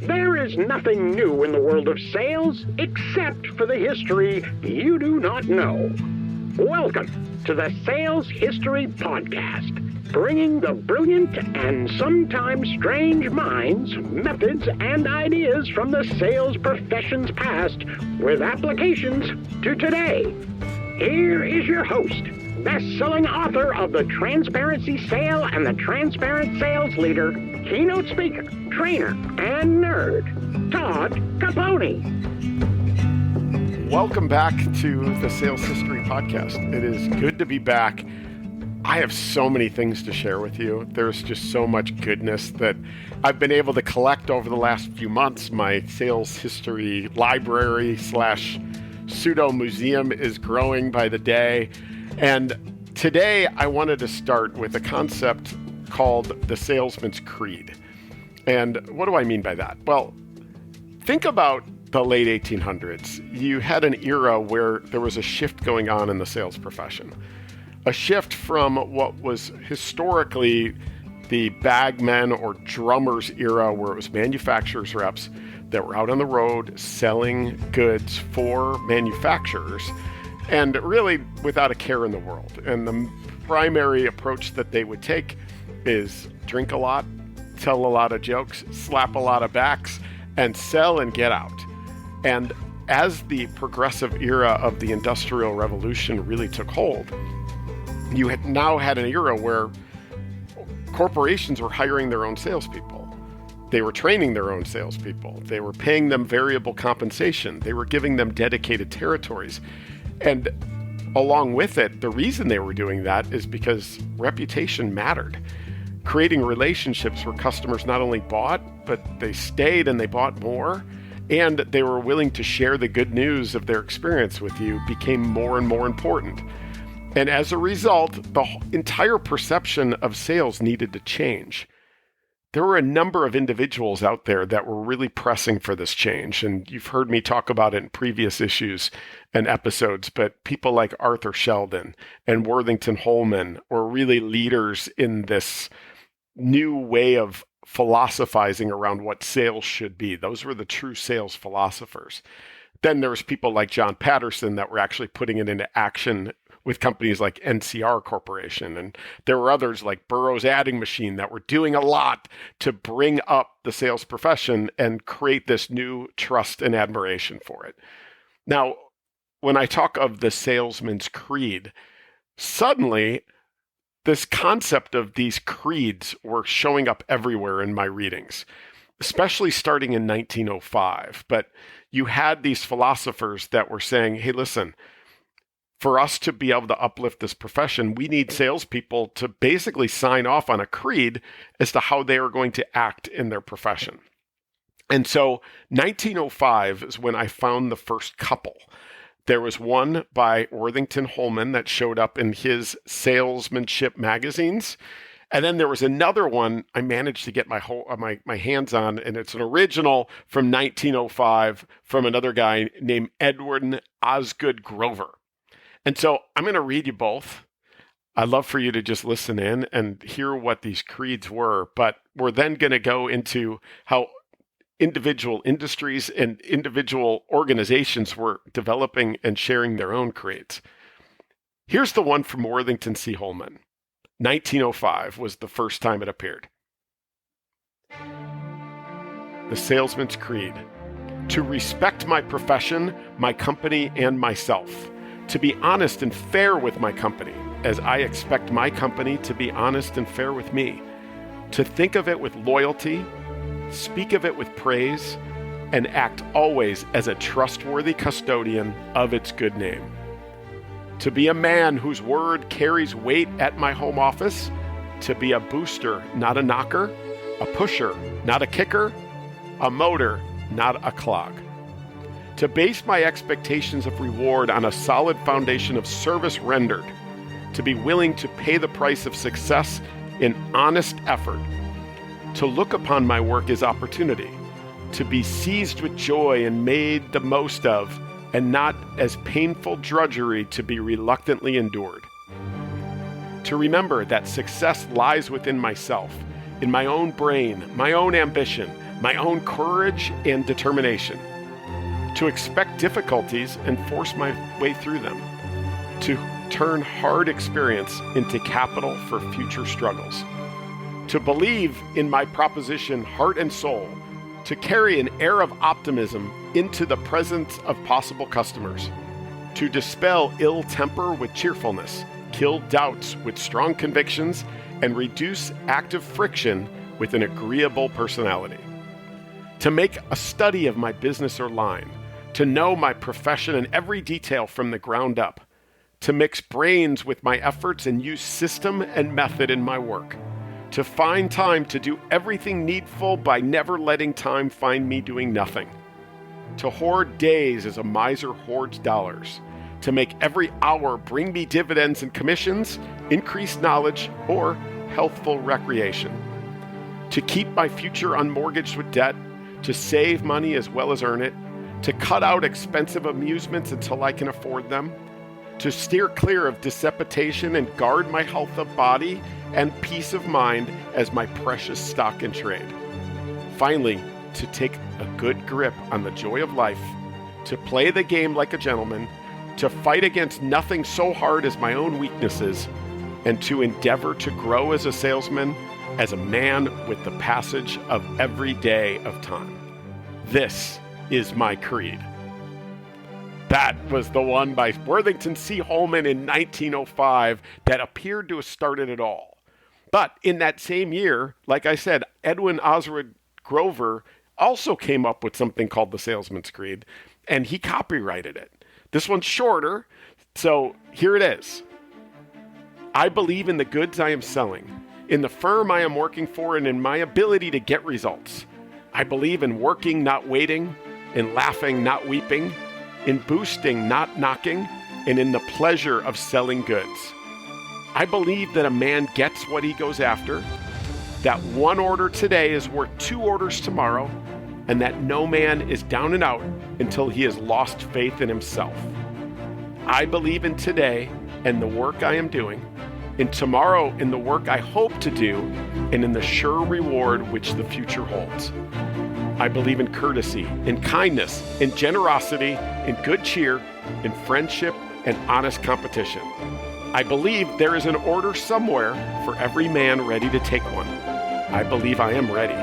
There is nothing new in the world of sales except for the history you do not know. Welcome to the Sales History Podcast, bringing the brilliant and sometimes strange minds, methods, and ideas from the sales profession's past with applications to today. Here is your host, best-selling author of The Transparency Sale and The Transparent Sales Leader, keynote speaker, trainer, and nerd, Todd Caponi. Welcome back to the Sales History Podcast. It is good to be back. I have so many things to share with you. There's just so much goodness that I've been able to collect over the last few months. My sales history library / pseudo museum is growing by the day. And today I wanted to start with a concept called the Salesman's Creed. And what do I mean by that? Well, think about the late 1800s. You had an era where there was a shift going on in the sales profession. A shift from what was historically the bagmen or drummers era, where it was manufacturers reps that were out on the road selling goods for manufacturers and really without a care in the world. And the primary approach that they would take is drink a lot, tell a lot of jokes, slap a lot of backs, and sell and get out. And as the progressive era of the Industrial Revolution really took hold, you had now had an era where corporations were hiring their own salespeople. They were training their own salespeople. They were paying them variable compensation. They were giving them dedicated territories. And along with it, the reason they were doing that is because reputation mattered. Creating relationships where customers not only bought, but they stayed and they bought more, and they were willing to share the good news of their experience with you became more and more important. And as a result, the entire perception of sales needed to change. There were a number of individuals out there that were really pressing for this change, and you've heard me talk about it in previous issues and episodes, but people like Arthur Sheldon and Worthington Holman were really leaders in this new way of philosophizing around what sales should be. Those were the true sales philosophers. Then there was people like John Patterson that were actually putting it into action with companies like NCR Corporation. And there were others like Burroughs Adding Machine that were doing a lot to bring up the sales profession and create this new trust and admiration for it. Now, when I talk of the Salesman's Creed, suddenly this concept of these creeds were showing up everywhere in my readings, especially starting in 1905. But you had these philosophers that were saying, hey, listen, for us to be able to uplift this profession, we need salespeople to basically sign off on a creed as to how they are going to act in their profession. And so 1905 is when I found the first couple. There was one by Worthington Holman that showed up in his salesmanship magazines. And then there was another one I managed to get my hands on, and it's an original from 1905 from another guy named Edwin Osgood Grover. And so I'm going to read you both. I'd love for you to just listen in and hear what these creeds were, but we're then going to go into how individual industries and individual organizations were developing and sharing their own creeds. Here's the one from Worthington C. Holman. 1905 was the first time it appeared. The Salesman's Creed. To respect my profession, my company, and myself. To be honest and fair with my company, as I expect my company to be honest and fair with me. To think of it with loyalty, speak of it with praise, and act always as a trustworthy custodian of its good name. To be a man whose word carries weight at my home office, to be a booster, not a knocker, a pusher, not a kicker, a motor, not a clog. To base my expectations of reward on a solid foundation of service rendered, to be willing to pay the price of success in honest effort, to look upon my work as opportunity, to be seized with joy and made the most of, and not as painful drudgery to be reluctantly endured. To remember that success lies within myself, in my own brain, my own ambition, my own courage and determination, to expect difficulties and force my way through them, to turn hard experience into capital for future struggles, to believe in my proposition heart and soul, to carry an air of optimism into the presence of possible customers, to dispel ill temper with cheerfulness, kill doubts with strong convictions, and reduce active friction with an agreeable personality, to make a study of my business or line, to know my profession in every detail from the ground up, to mix brains with my efforts and use system and method in my work, to find time to do everything needful by never letting time find me doing nothing, to hoard days as a miser hoards dollars, to make every hour bring me dividends and commissions, increased knowledge, or healthful recreation, to keep my future unmortgaged with debt, to save money as well as earn it, to cut out expensive amusements until I can afford them, to steer clear of dissipation and guard my health of body and peace of mind as my precious stock in trade. Finally, to take a good grip on the joy of life, to play the game like a gentleman, to fight against nothing so hard as my own weaknesses, and to endeavor to grow as a salesman, as a man with the passage of every day of time. This is my creed. That was the one by Worthington C. Holman in 1905 that appeared to have started it all. But in that same year, like I said, Edwin Osgood Grover also came up with something called the Salesman's Creed, and he copyrighted it. This one's shorter, so here it is. I believe in the goods I am selling, in the firm I am working for, and in my ability to get results. I believe in working, not waiting, in laughing, not weeping, in boosting, not knocking, and in the pleasure of selling goods. I believe that a man gets what he goes after, that one order today is worth 2 orders tomorrow, and that no man is down and out until he has lost faith in himself. I believe in today and the work I am doing, in tomorrow in the work I hope to do, and in the sure reward which the future holds. I believe in courtesy, in kindness, in generosity, in good cheer, in friendship, and honest competition. I believe there is an order somewhere for every man ready to take one. I believe I am ready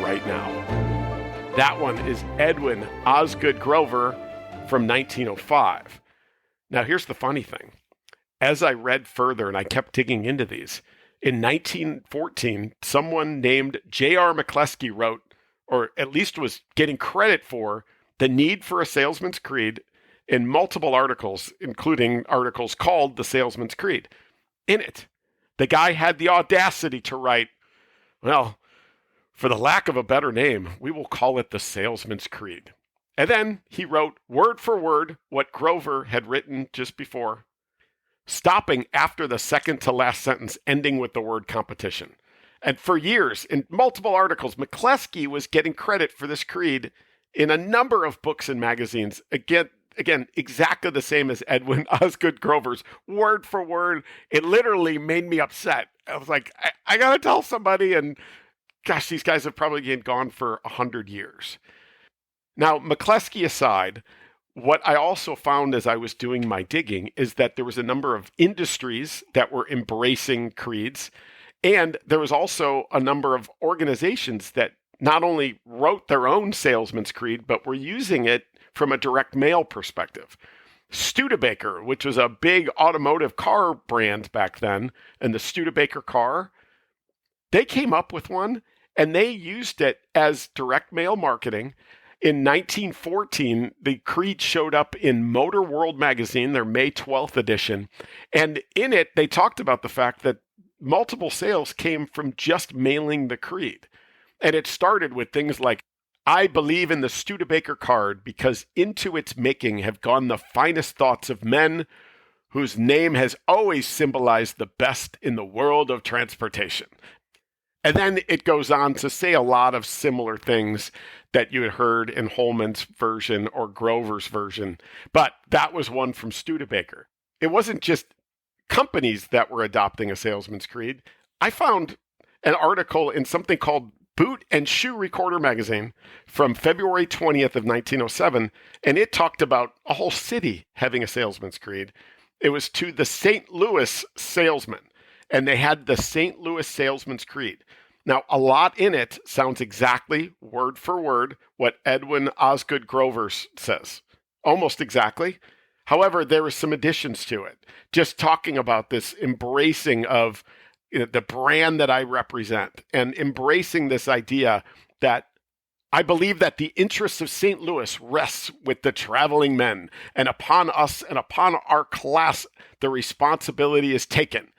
right now. That one is Edwin Osgood Grover from 1905. Now, here's the funny thing. As I read further and I kept digging into these, in 1914, someone named J.R. McCleskey wrote, or at least was getting credit for, the need for a salesman's creed in multiple articles, including articles called The Salesman's Creed. In it, the guy had the audacity to write, well, for the lack of a better name, we will call it the Salesman's Creed. And then he wrote word for word what Grover had written just before, stopping after the second to last sentence, ending with the word competition. And for years, in multiple articles, McCleskey was getting credit for this creed in a number of books and magazines. Again, exactly the same as Edwin Osgood Grover's, word for word. It literally made me upset. I was like, I got to tell somebody, and gosh, these guys have probably been gone for 100 years. Now, McCleskey aside, what I also found as I was doing my digging is that there was a number of industries that were embracing creeds, and there was also a number of organizations that not only wrote their own salesman's creed, but were using it from a direct mail perspective. Studebaker, which was a big automotive car brand back then, and the Studebaker car, they came up with one, and they used it as direct mail marketing. In 1914, the creed showed up in Motor World magazine, their May 12th edition, and in it, they talked about the fact that multiple sales came from just mailing the creed. And it started with things like, I believe in the Studebaker card because into its making have gone the finest thoughts of men whose name has always symbolized the best in the world of transportation. And then it goes on to say a lot of similar things that you had heard in Holman's version or Grover's version. But that was one from Studebaker. It wasn't just companies that were adopting a salesman's creed. I found an article in something called Boot and Shoe Recorder magazine from February 20th of 1907, and it talked about a whole city having a salesman's creed. It was to the St. Louis salesman, and they had the St. Louis salesman's creed. Now, a lot in it sounds exactly word for word what Edwin Osgood Grover says, almost exactly. However, there are some additions to it, just talking about this embracing of the brand that I represent and embracing this idea that I believe that the interests of St. Louis rests with the traveling men, and upon us and upon our class, the responsibility is taken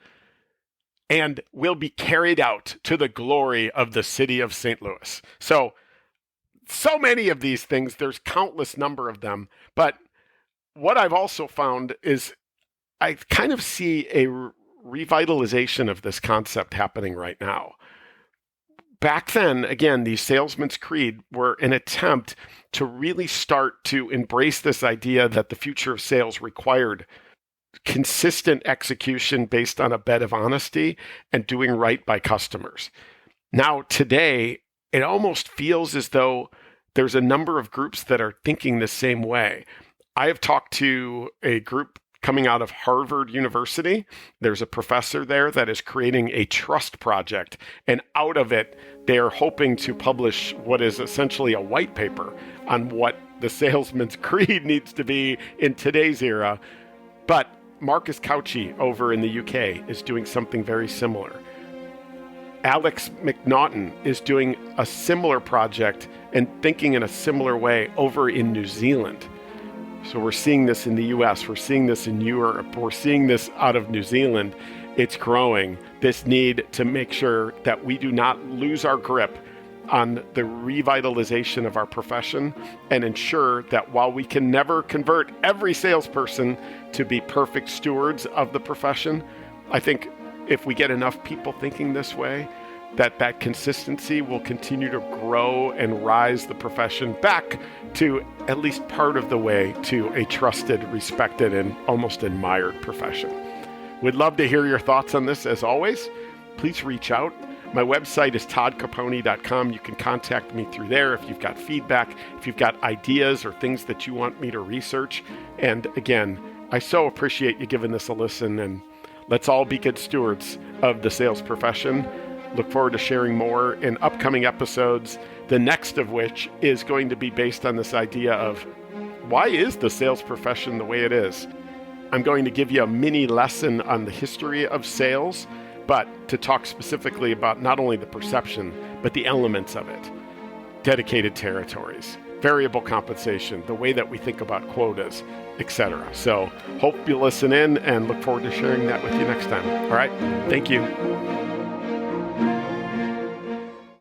and will be carried out to the glory of the city of St. Louis. So many of these things, there's countless number of them, but what I've also found is I kind of see a revitalization of this concept happening right now. Back then, again, these salesman's creed were an attempt to really start to embrace this idea that the future of sales required consistent execution based on a bed of honesty and doing right by customers. Now, today, it almost feels as though there's a number of groups that are thinking the same way. I have talked to a group coming out of Harvard University. There's a professor there that is creating a trust project, and out of it, they're hoping to publish what is essentially a white paper on what the salesman's creed needs to be in today's era. But Marcus Cauchi over in the UK is doing something very similar. Alex McNaughton is doing a similar project and thinking in a similar way over in New Zealand. So we're seeing this in the US, we're seeing this in Europe, we're seeing this out of New Zealand. It's growing, this need to make sure that we do not lose our grip on the revitalization of our profession and ensure that while we can never convert every salesperson to be perfect stewards of the profession, I think if we get enough people thinking this way, that consistency will continue to grow and rise the profession back to at least part of the way to a trusted, respected, and almost admired profession. We'd love to hear your thoughts on this as always. Please reach out. My website is toddcaponi.com. You can contact me through there if you've got feedback, if you've got ideas or things that you want me to research. And again, I so appreciate you giving this a listen, and let's all be good stewards of the sales profession. Look forward to sharing more in upcoming episodes, the next of which is going to be based on this idea of why is the sales profession the way it is? I'm going to give you a mini lesson on the history of sales, but to talk specifically about not only the perception, but the elements of it. Dedicated territories, variable compensation, the way that we think about quotas, etc. So hope you listen in and look forward to sharing that with you next time. All right. Thank you.